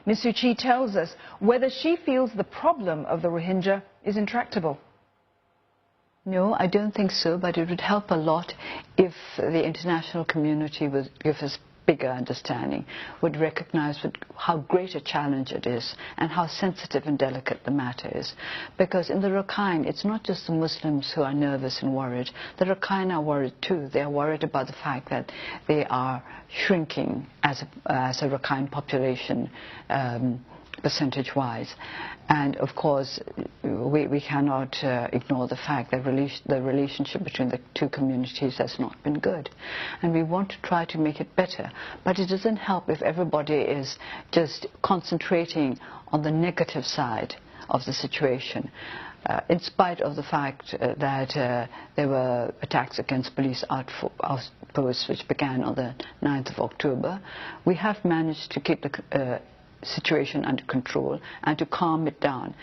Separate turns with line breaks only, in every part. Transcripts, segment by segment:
Ms. Suu Kyi tells us whether she feels the problem of the Rohingya is intractable.
No, I don't think so, but it would help a lot if the international community would give us bigger understanding, would recognize how great a challenge it is and how sensitive and delicate the matter is. Because in the Rakhine, it's not just the Muslims who are nervous and worried. The Rakhine are worried too. They are worried about the fact that they are shrinking as a Rakhine population, percentage-wise. And of course, we cannot ignore the fact that the relationship between the two communities has not been good. And we want to try to make it better. But it doesn't help if everybody is just concentrating on the negative side of the situation. In spite of the fact that there were attacks against police outposts which began on the 9th of October, we have managed to keep the situation under control and to calm it down.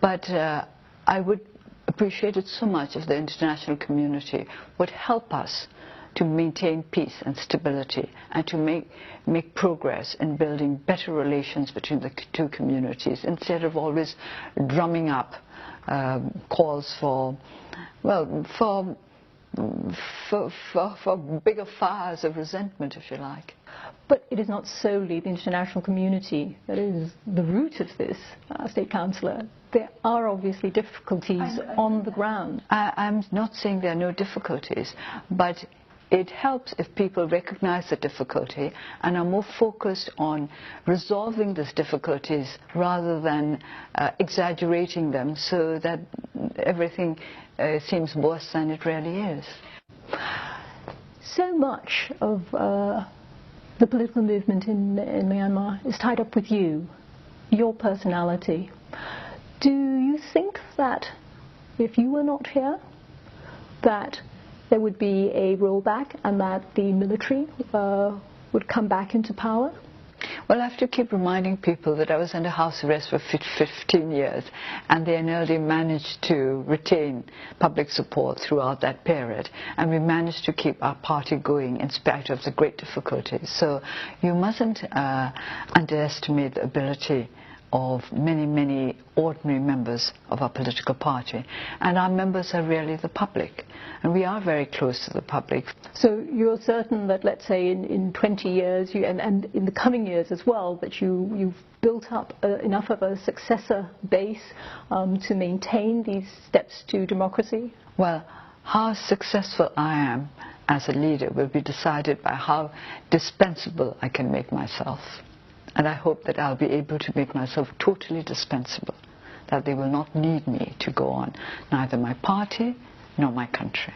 But I would appreciate it so much if the international community would help us to maintain peace and stability and to make progress in building better relations between the two communities, instead of always drumming up calls for, well, for bigger fires of resentment, if you like.
But it is not solely the international community that is the root of this, State Counsellor. There are obviously difficulties on the ground.
I'm not saying there are no difficulties, but it helps if people recognize the difficulty and are more focused on resolving these difficulties rather than exaggerating them so that everything seems worse than it really is.
So much of the political movement in Myanmar is tied up with you, your personality. Do you think that if you were not here, that there would be a rollback and that the military would come back into power?
Well, I have to keep reminding people that I was under house arrest for 15 years, and the NLD managed to retain public support throughout that period, and we managed to keep our party going in spite of the great difficulties. So you mustn't underestimate the ability of many ordinary members of our political party, and our members are really the public, and we are very close to the public.
So you're certain that, let's say, in 20 years, and in the coming years as well, that you've built up enough of a successor base to maintain these steps to democracy?
Well, how successful I am as a leader will be decided by how dispensable I can make myself. And I hope that I'll be able to make myself totally dispensable, that they will not need me to go on, neither my party nor my country.